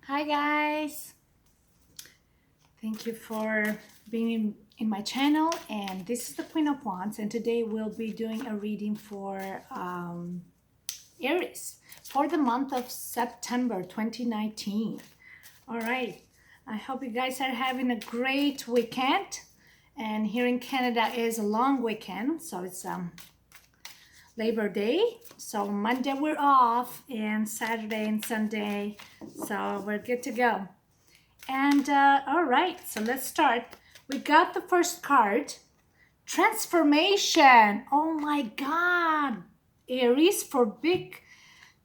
Hi guys, thank you for being in my channel, and this is the Queen of Wands, and today we'll be doing a reading for Aries for the month of September 2019. All right, I hope you guys are having a great weekend, and here in Canada is a long weekend, so it's Labor Day. So Monday we're off, and Saturday and Sunday, so we're good to go. And all right, so let's start. We got the first card, transformation. Oh my God, Aries, for big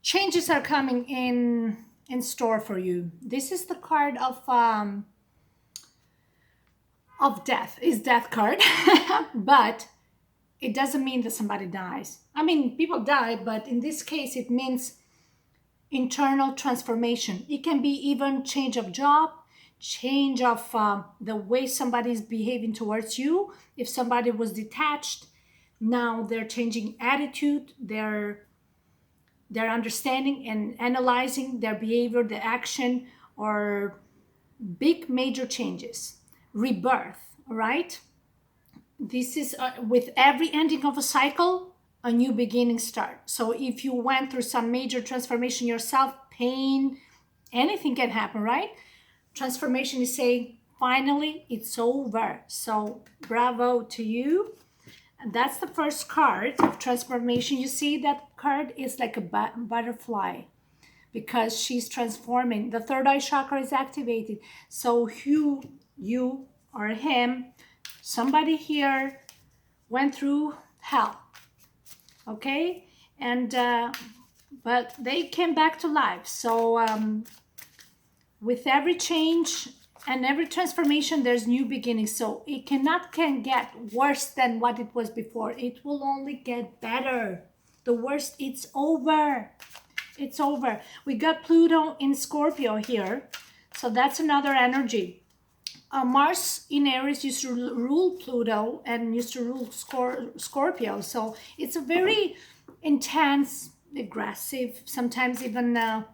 changes are coming in store for you. This is the card of death. Is death card, but it doesn't mean that somebody dies. I mean, people die, but in this case, it means internal transformation. It can be even change of job, change of the way somebody is behaving towards you. If somebody was detached, now they're changing attitude, they're understanding and analyzing their behavior, the action, or big major changes, rebirth, right? This is with every ending of a cycle, a new beginning start. So if you went through some major transformation yourself, pain, anything can happen, right? Transformation is saying finally it's over. So bravo to you. And that's the first card of transformation. You see that card is like a butterfly because she's transforming. The third eye chakra is activated. So you or him, somebody here went through hell, okay? And but they came back to life. So with every change and every transformation, there's new beginnings. So it can get worse than what it was before. It will only get better. The worst, it's over. It's over. We got Pluto in Scorpio here. So that's another energy. Mars in Aries used to rule Pluto and used to rule Scorpio. So it's a very intense, aggressive, sometimes even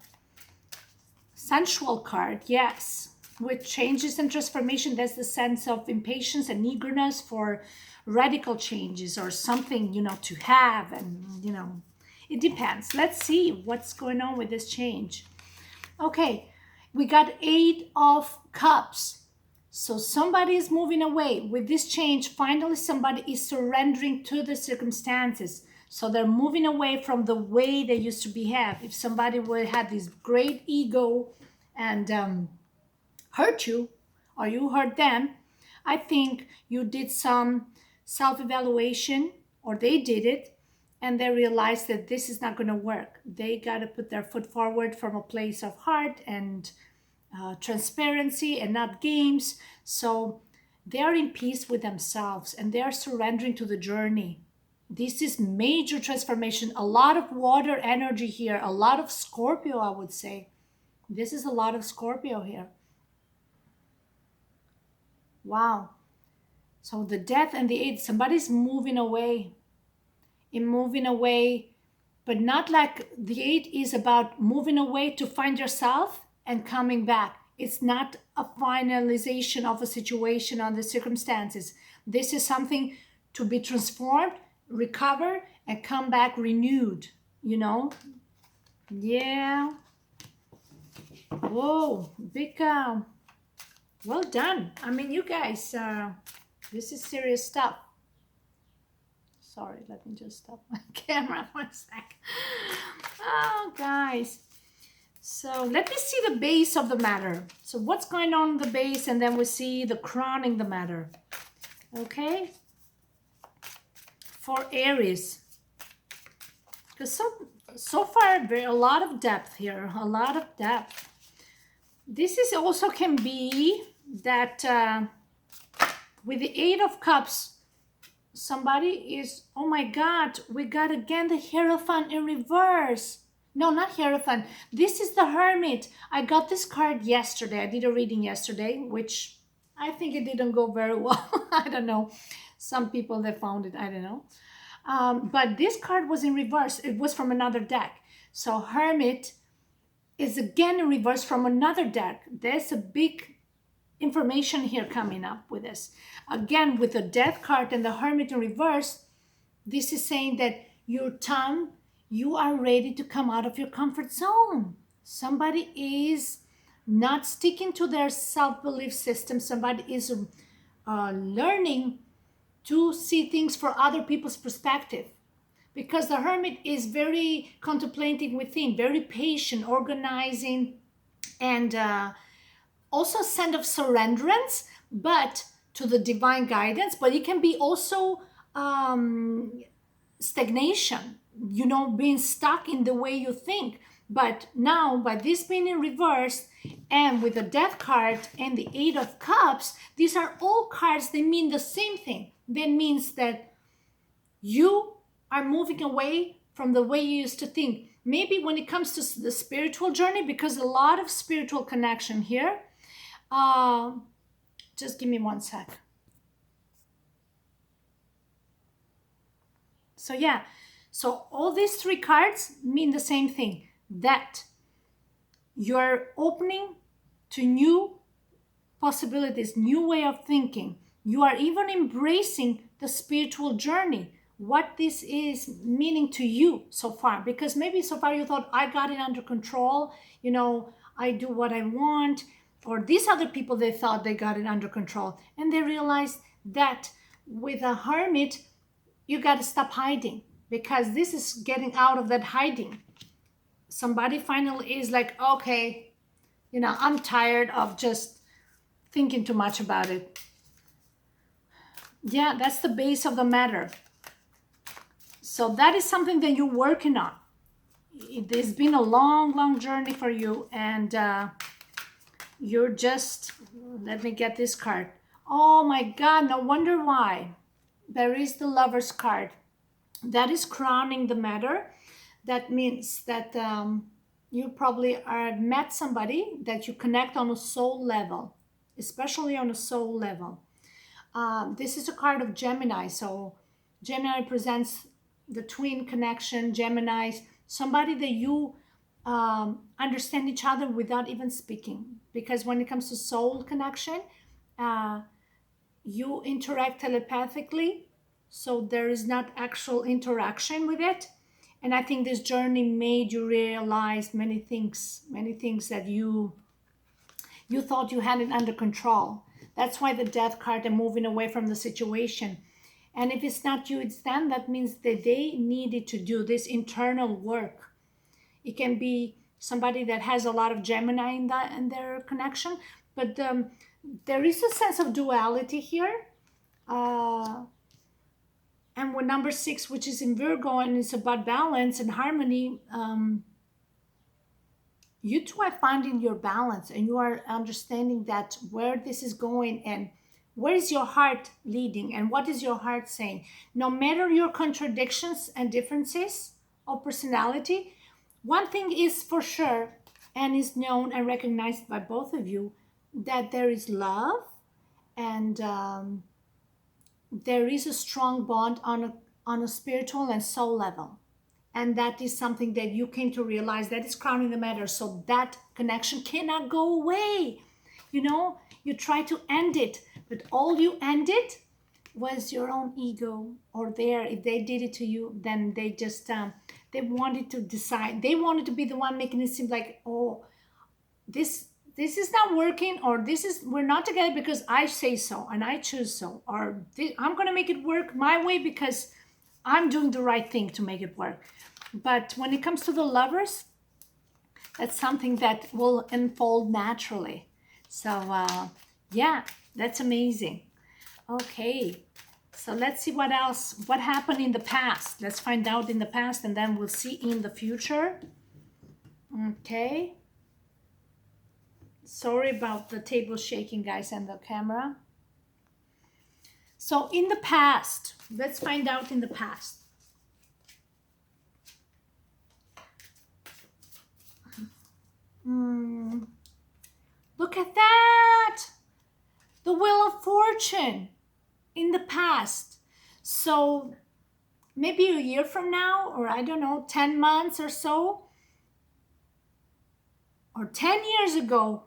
sensual card. Yes. With changes and transformation, there's the sense of impatience and eagerness for radical changes or something, to have. And, it depends. Let's see what's going on with this change. Okay. We got 8 of Cups. So somebody is moving away. With this change, finally somebody is surrendering to the circumstances. So they're moving away from the way they used to behave. If somebody would have this great ego and hurt you, or you hurt them, I think you did some self-evaluation, or they did it, and they realized that this is not going to work. They got to put their foot forward from a place of heart and transparency and not games. So they are in peace with themselves and they are surrendering to the journey. This is major transformation. A lot of water energy here, a lot of Scorpio, I would say. This is a lot of Scorpio here. Wow. So the death and the 8, somebody's moving away. But not like the 8 is about moving away to find yourself and coming back. It's not a finalization of a situation on the circumstances. This is something to be transformed, recover, and come back renewed, Yeah. Whoa, big, well done. I mean, you guys, this is serious stuff. Sorry, let me just stop my camera for a sec. Oh, guys. So let me see the base of the matter. So what's going on in the base, and then we see the crowning the matter. Okay? For Aries. Because so far, there a lot of depth here. A lot of depth. This is also can be that with the 8 of Cups, somebody is, oh my God, we got again the Hierophant in reverse. No, not Hierophant. This is the Hermit. I got this card yesterday. I did a reading yesterday, which I think it didn't go very well. I don't know. Some people, they found it. I don't know. But this card was in reverse. It was from another deck. So Hermit is again a reverse from another deck. There's a big information here coming up with this. Again, with the Death card and the Hermit in reverse, this is saying that your tongue, you are ready to come out of your comfort zone. Somebody is not sticking to their self-belief system. Somebody is learning to see things for other people's perspective. Because the Hermit is very contemplating within, very patient, organizing, and also a sense of surrenderance, but to the divine guidance. But it can be also stagnation, being stuck in the way you think. But now, by this being in reverse, and with the Death card and the Eight of Cups, these are all cards, they mean the same thing. That means that you are moving away from the way you used to think. Maybe when it comes to the spiritual journey, because a lot of spiritual connection here. Just give me 1 sec. So yeah, so all these three cards mean the same thing, that you're opening to new possibilities, new way of thinking. You are even embracing the spiritual journey, what this is meaning to you so far. Because maybe so far you thought, I got it under control, I do what I want. Or these other people, they thought they got it under control. And they realized that with a Hermit, you got to stop hiding, because this is getting out of that hiding. Somebody finally is like, okay, I'm tired of just thinking too much about it. Yeah, that's the base of the matter. So that is something that you're working on. It's been a long, long journey for you, and you're just, let me get this card. Oh my God, no wonder why. There is the Lover's card. That is crowning the matter. That means that you probably met somebody that you connect on a soul level, especially on a soul level. This is a card of Gemini. So Gemini presents the twin connection, Geminis, somebody that you understand each other without even speaking. Because when it comes to soul connection, you interact telepathically, so there is not actual interaction with it. And I think this journey made you realize many things that you thought you had it under control. That's why the Death card and moving away from the situation. And if it's not you, it's them. That means that they needed to do this internal work. It can be somebody that has a lot of Gemini in their connection, but there is a sense of duality here. And with number 6, which is in Virgo, and it's about balance and harmony, you two are finding your balance, and you are understanding that where this is going and where is your heart leading and what is your heart saying. No matter your contradictions and differences of personality, one thing is for sure and is known and recognized by both of you, that there is love, and there is a strong bond on a spiritual and soul level. And that is something that you came to realize that is crowning the matter. So that connection cannot go away. You try to end it, but all you ended was your own ego, or if they did it to you, then they just they wanted to decide. They wanted to be the one making it seem like, oh, this is not working, or we're not together because I say so and I choose so, or I'm going to make it work my way because I'm doing the right thing to make it work. But when it comes to the Lovers, that's something that will unfold naturally. So yeah, that's amazing. Okay, so let's see what happened in the past. Let's find out in the past, and then we'll see in the future. Okay. Sorry about the table shaking, guys, and the camera. So in the past, let's find out in the past. Look at that! The Wheel of Fortune in the past. So maybe a year from now, or I don't know, 10 months or so, or 10 years ago,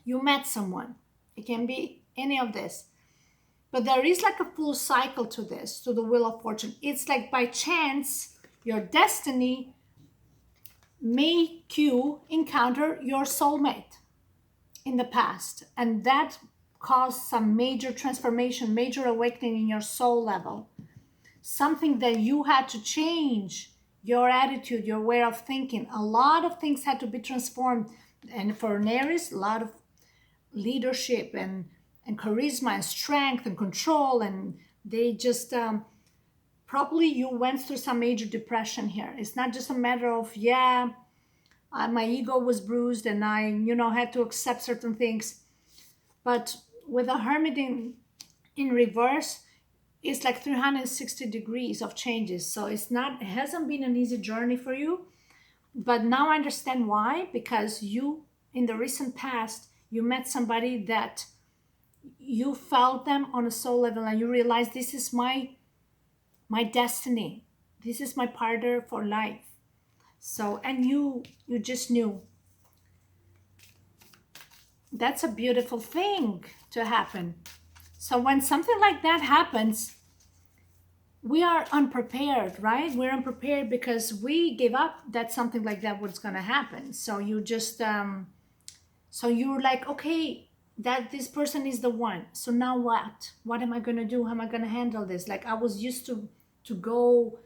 you met someone. It can be any of this. But there is like a full cycle to this, to the Wheel of Fortune. It's like by chance, your destiny make you encounter your soulmate in the past. And that caused some major transformation, major awakening in your soul level. Something that you had to change, your attitude, your way of thinking. A lot of things had to be transformed. And for an Aries, a lot of leadership and charisma and strength and control. And they just, probably you went through some major depression here. It's not just a matter of, my ego was bruised and I, had to accept certain things. But with a Hermit in reverse, it's like 360 degrees of changes. So it hasn't been an easy journey for you. But now I understand why, because you, in the recent past, you met somebody that you felt them on a soul level and you realized this is my destiny. This is my partner for life. So, and you just knew. That's a beautiful thing to happen. So when something like that happens, we are unprepared, right? We're unprepared because we gave up that something like that was going to happen. So you just, so you're like, okay, that this person is the one. So now what? What am I going to do? How am I going to handle this? Like I was used to go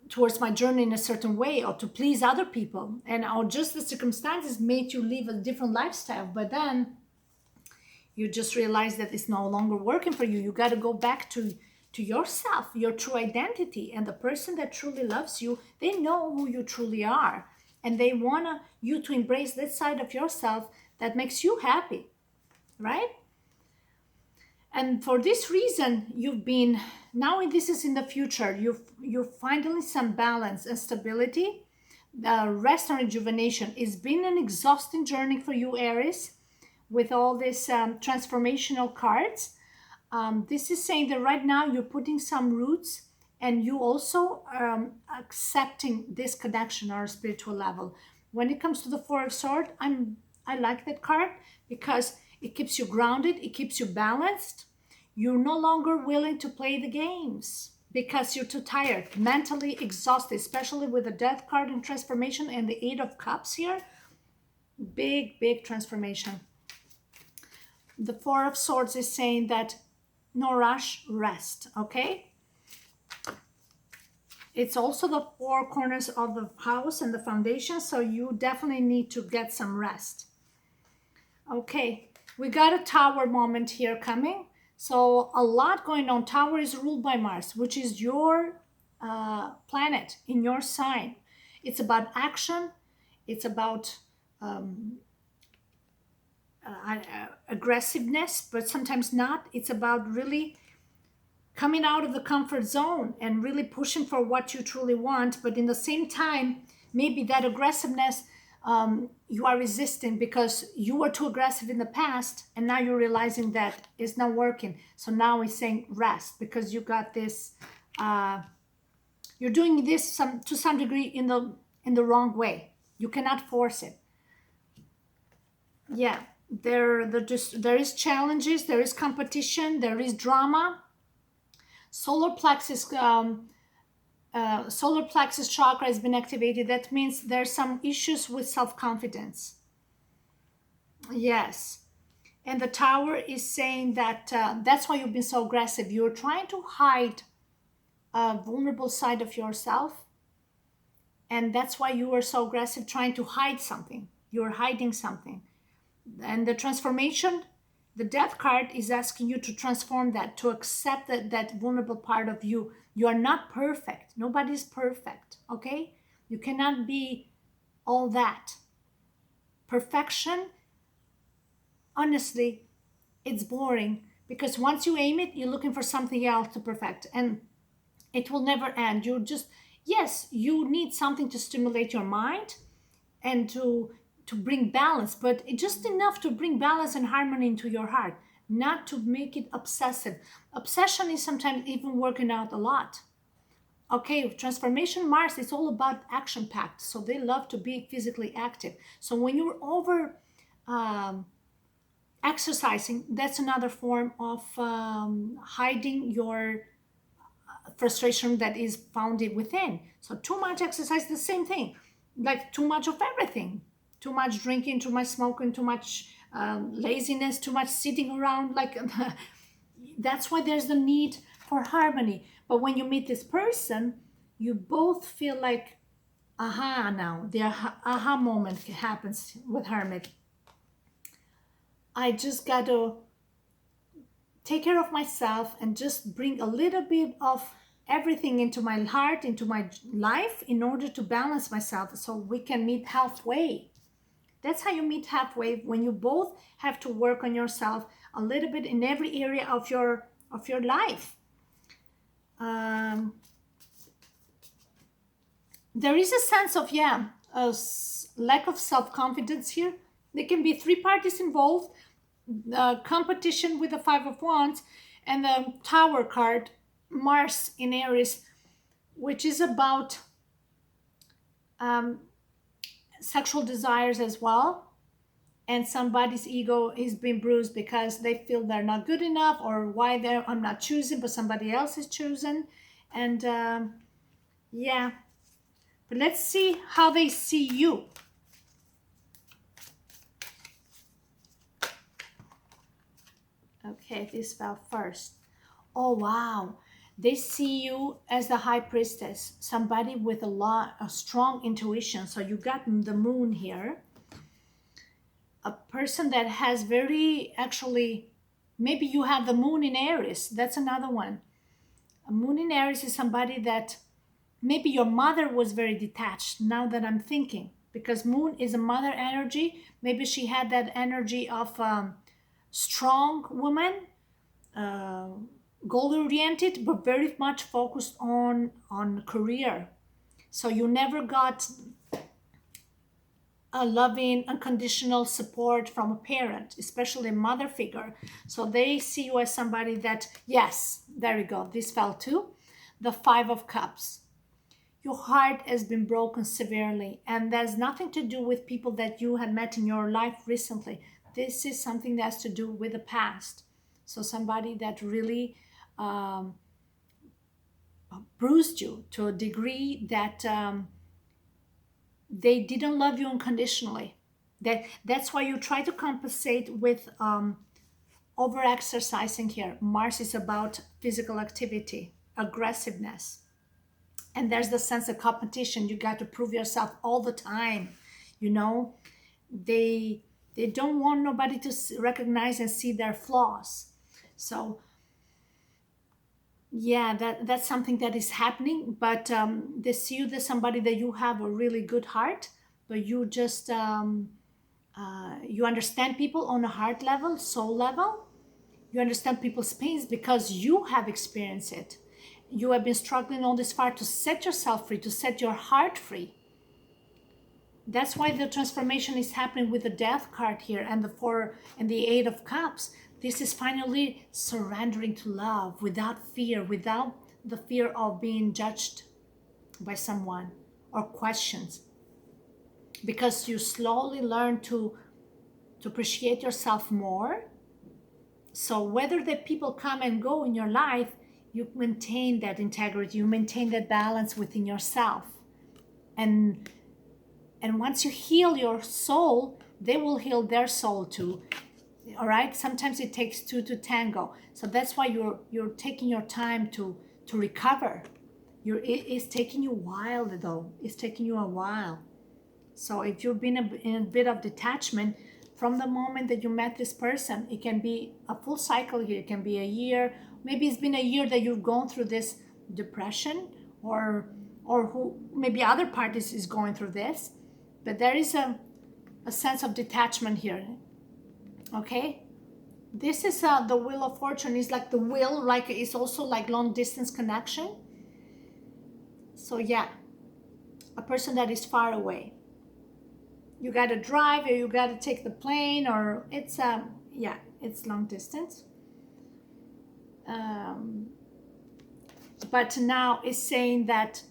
towards my journey in a certain way or to please other people, and or just the circumstances made you live a different lifestyle. But then you just realize that it's no longer working for you. You got to go back to yourself, your true identity. And the person that truly loves you, they know who you truly are. And they want you to embrace that side of yourself that makes you happy, right? And for this reason, you've been, now this is in the future, you're finally some balance and stability, rest and rejuvenation. It's been an exhausting journey for you, Aries, with all these transformational cards. This is saying that right now you're putting some roots and you also accepting this connection on a spiritual level. When it comes to the Four of Swords, I like that card because it keeps you grounded, it keeps you balanced. You're no longer willing to play the games because you're too tired, mentally exhausted, especially with the Death card in transformation and the Eight of Cups here. Big transformation. The Four of Swords is saying that no rush, rest, okay? It's also the four corners of the house and the foundation, so you definitely need to get some rest. Okay, we got a Tower moment here coming. So a lot going on. Tower is ruled by Mars, which is your planet in your sign. It's about action. It's about aggressiveness, but sometimes not. It's about really coming out of the comfort zone and really pushing for what you truly want. But in the same time, maybe that aggressiveness, you are resisting because you were too aggressive in the past and now you're realizing that it's not working. So now he's saying rest because you got this, you're doing this to some degree in the wrong way. You cannot force it. Yeah, there is challenges, there is competition, there is drama. Solar plexus chakra has been activated. That means there's some issues with self-confidence. Yes. And the Tower is saying that that's why you've been so aggressive. You're trying to hide a vulnerable side of yourself. And that's why you were so aggressive, trying to hide something. You're hiding something. And the transformation, the Death card is asking you to transform that, to accept that vulnerable part of you. You are not perfect. Nobody's perfect, okay? You cannot be all that. Perfection, honestly, it's boring because once you aim it, you're looking for something else to perfect and it will never end. You're just, yes, you need something to stimulate your mind and to bring balance, but just enough to bring balance and harmony into your heart, not to make it obsessive. Obsession is sometimes even working out a lot. Okay, transformation Mars is all about action packed, so they love to be physically active. So when you're over um, exercising, that's another form of hiding your frustration that is found within. So too much exercise, the same thing, like too much of everything, too much drinking, too much smoking, too much laziness, too much sitting around. Like that's why there's the need for harmony. But when you meet this person, you both feel like aha now. The aha moment happens with Hermit. I just got to take care of myself and just bring a little bit of everything into my heart, into my life in order to balance myself so we can meet halfway. That's how you meet halfway, when you both have to work on yourself a little bit in every area of your life. There is a sense of lack of self-confidence here. There can be three parties involved, competition with the Five of Wands, and the Tower card, Mars in Aries, which is about sexual desires as well. And somebody's ego is being bruised because they feel they're not good enough, or why I'm not choosing, but somebody else is chosen. And yeah, but let's see how they see you. Okay, this fell first. Oh, wow. They see you as the high priestess, somebody with a strong intuition. So you got the moon here. A person that has actually, maybe you have the moon in Aries. That's another one. A moon in Aries is somebody that maybe your mother was very detached, now that I'm thinking, because moon is a mother energy. Maybe she had that energy of strong woman, goal oriented, but very much focused on career. So you never got a loving, unconditional support from a parent, especially a mother figure. So they see you as somebody that, yes, there we go, this fell too. The Five of Cups. Your heart has been broken severely, and there's nothing to do with people that you had met in your life recently. This is something that has to do with the past. So somebody that really bruised you to a degree that they didn't love you unconditionally. That's why you try to compensate with over exercising here. Mars is about physical activity, aggressiveness. And there's the sense of competition. You got to prove yourself all the time. You know, they don't want nobody to recognize and see their flaws. So yeah, that's something that is happening. But they see you as somebody that you have a really good heart, but you just you understand people on a heart level, soul level. You understand people's pains because you have experienced it. You have been struggling all this far to set yourself free, to set your heart free. That's why the transformation is happening with the Death card here and the Four and the Eight of Cups. This is finally surrendering to love without fear, without the fear of being judged by someone or questions. Because you slowly learn to appreciate yourself more. So whether the people come and go in your life, you maintain that integrity, you maintain that balance within yourself. And once you heal your soul, they will heal their soul too. All right, sometimes it takes two to tango. So that's why you're taking your time to recover. It's taking you a while though. It's taking you a while. So if you've been in a bit of detachment from the moment that you met this person, it can be a full cycle here. It can be a year. Maybe it's been a year that you've gone through this depression, or who maybe other parties is going through this. But there is a sense of detachment here. Okay, this is the Wheel of Fortune. Is like the will, like it's also like long distance connection. So yeah, a person that is far away. You got to drive, or you got to take the plane, or it's it's long distance. But now it's saying that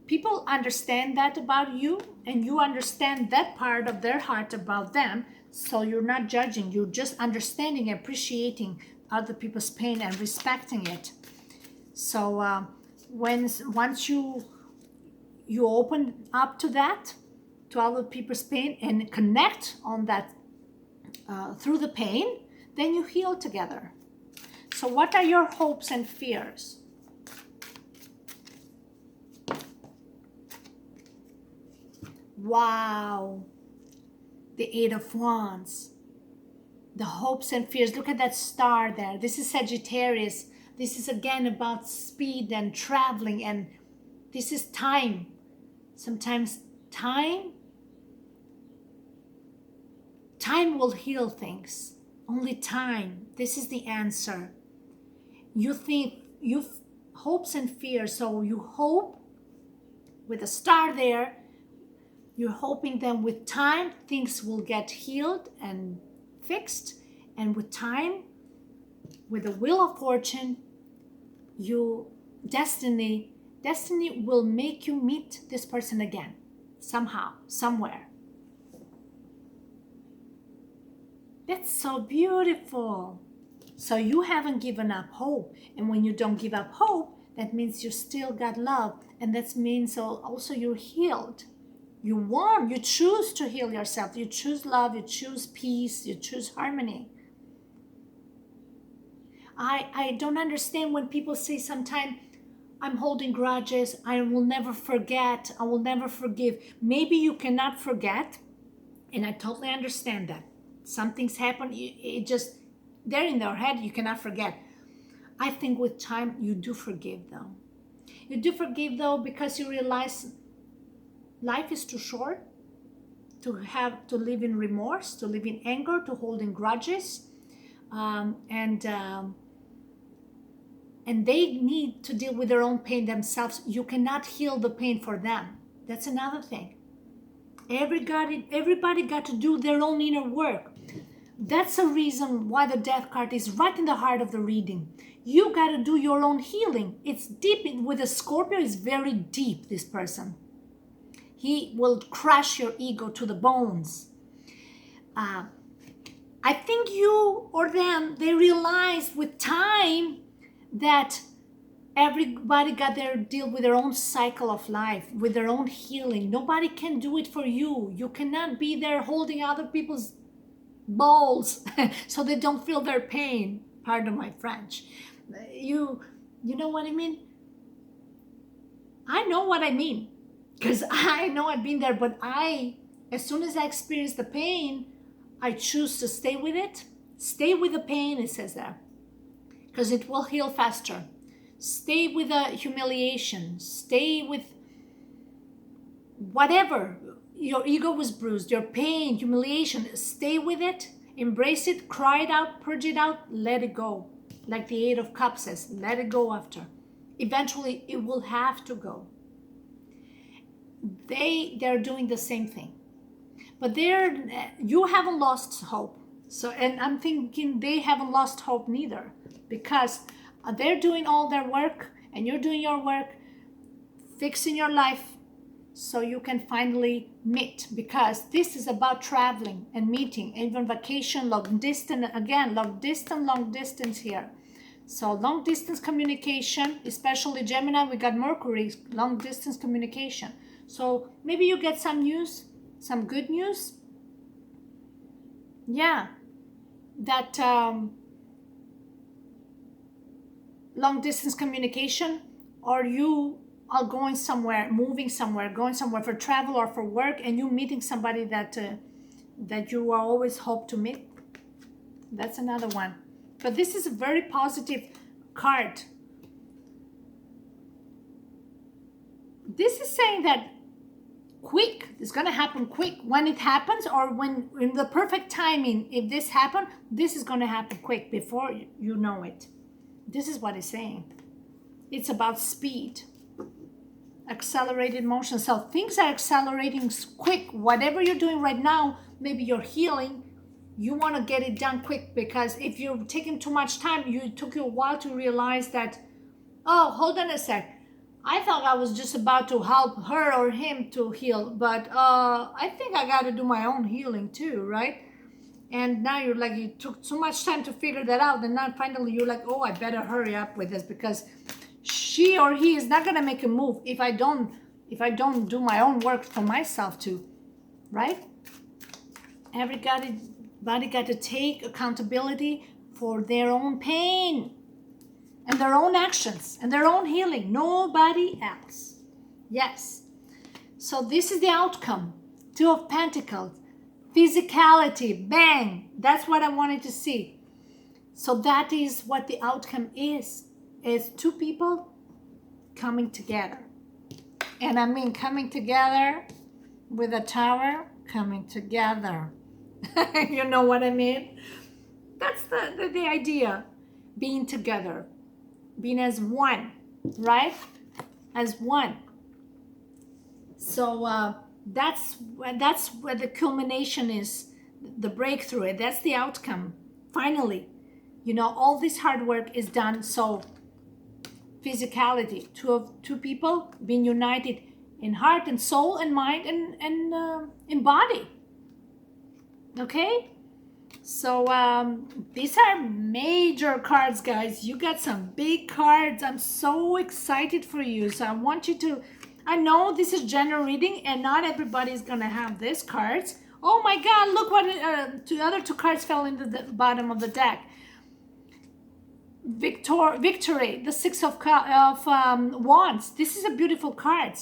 people understand that about you, and you understand that part of their heart about them. So you're not judging, you're just understanding, appreciating other people's pain and respecting it. So once you open up to that, to other people's pain, and connect on that through the pain, then you heal together. So what are your hopes and fears? Wow, the Eight of Wands, the hopes and fears. Look at that star there. This is Sagittarius. This is again about speed and traveling, and this is time. Sometimes time will heal things. Only time. This is the answer. You think you've hopes and fears, so you hope with a star there. You're hoping that with time things will get healed and fixed, and with time, with the wheel of fortune, destiny will make you meet this person again, somehow, somewhere. That's so beautiful. So you haven't given up hope, and when you don't give up hope, that means you still got love, and that means also you're healed. You want, you choose to heal yourself. You choose love, you choose peace, you choose harmony. I don't understand when people say sometimes, I'm holding grudges, I will never forget, I will never forgive. Maybe you cannot forget, and I totally understand that. Some things happen, it just, they're in their head, you cannot forget. I think with time, you do forgive though. You do forgive though, because you realize life is too short to live in remorse, to live in anger, to hold in grudges, and they need to deal with their own pain themselves. You cannot heal the pain for them. That's another thing. Everybody got to do their own inner work. That's a reason why the Death card is right in the heart of the reading. You got to do your own healing. It's deep. With a Scorpio, it's very deep, this person. He will crush your ego to the bones. I think you or them, they realize with time that everybody got their deal with their own cycle of life, with their own healing. Nobody can do it for you. You cannot be there holding other people's balls so they don't feel their pain. Pardon my French. You know what I mean? I know what I mean, because I know I've been there, but as soon as I experience the pain, I choose to stay with it. Stay with the pain, it says there, because it will heal faster. Stay with the humiliation. Stay with whatever. Your ego was bruised, your pain, humiliation. Stay with it. Embrace it. Cry it out. Purge it out. Let it go. Like the Eight of Cups says, let it go after. Eventually, it will have to go. They're doing the same thing. But you haven't lost hope. So, and I'm thinking they haven't lost hope neither, because they're doing all their work and you're doing your work, fixing your life so you can finally meet, because this is about traveling and meeting, even vacation, long distance, again, long distance here. So long distance communication, especially Gemini, we got Mercury, long distance communication. So maybe you get some news, some good news. Yeah, that long distance communication, or you are going somewhere, moving somewhere, going somewhere for travel or for work, and you meeting somebody that you are always hope to meet. That's another one. But this is a very positive card. This is saying that quick, it's going to happen quick. When it happens, or when in the perfect timing, if this happens, this is going to happen quick before you know it. This is what it's saying. It's about speed, accelerated motion. So things are accelerating quick. Whatever you're doing right now, maybe you're healing, you want to get it done quick, because if you're taking too much time, it took you a while to realize that Oh, hold on a sec. I thought I was just about to help her or him to heal, but I think I got to do my own healing too, right? And now you're like, you took so much time to figure that out, and now finally you're like, oh, I better hurry up with this, because she or he is not gonna make a move if I don't do my own work for myself too, right? Everybody got to take accountability for their own pain and their own actions and their own healing. Nobody else. Yes. So this is the outcome. Two of Pentacles. Physicality. Bang. That's what I wanted to see. So that is what the outcome is. It's two people coming together. And I mean coming together with a tower, coming together. You know what I mean? That's the idea. Being together. Being as one, right? As one. So that's where the culmination is, the breakthrough. That's the outcome. Finally, all this hard work is done. So physicality, two people being united in heart and soul and mind and in body. Okay. So these are major cards, guys. You got some big cards. I'm so excited for you. So I want you to, I know this is general reading and not everybody's gonna have these cards. Oh my God, look what the other two cards fell into the bottom of the deck. Victory, the Six of Wands. This is a beautiful card.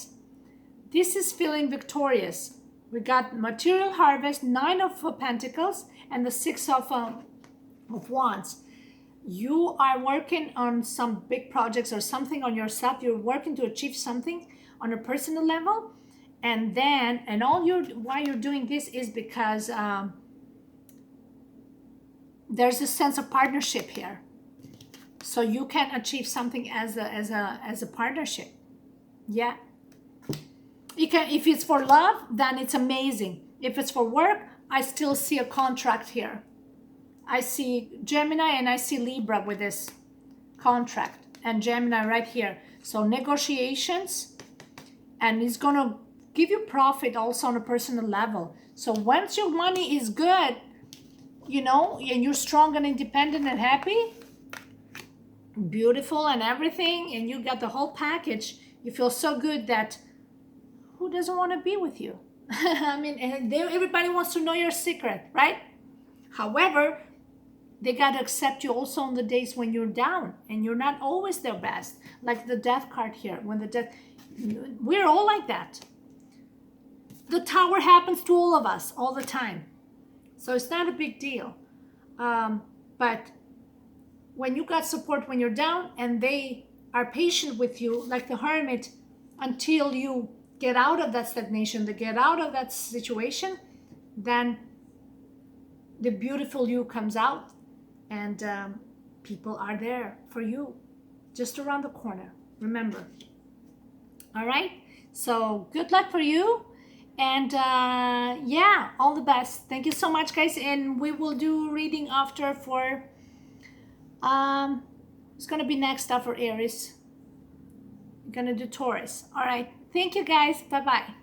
This is feeling victorious. We got material harvest, Nine of Pentacles, and the Six of Wands. You are working on some big projects or something on yourself. You're working to achieve something on a personal level. And then, why you're doing this is because there's a sense of partnership here. So you can achieve something as a partnership. Yeah. You can, if it's for love, then it's amazing. If it's for work, I still see a contract here. I see Gemini and I see Libra with this contract, and Gemini right here. So negotiations, and it's gonna give you profit also on a personal level. So once your money is good, and you're strong and independent and happy, beautiful and everything, and you got the whole package, you feel so good that who doesn't want to be with you? I mean, everybody wants to know your secret, right? However, they got to accept you also on the days when you're down and you're not always their best. Like the Death card here. We're all like that. The Tower happens to all of us all the time. So it's not a big deal. But when you got support when you're down and they are patient with you, like the Hermit, until you get out of that stagnation, to get out of that situation, then the beautiful you comes out, and people are there for you, just around the corner. Remember. All right. So good luck for you, and yeah, all the best. Thank you so much, guys, and we will do reading after for it's gonna be next up for Aries. We're gonna do Taurus. All right. Thank you, guys. Bye-bye.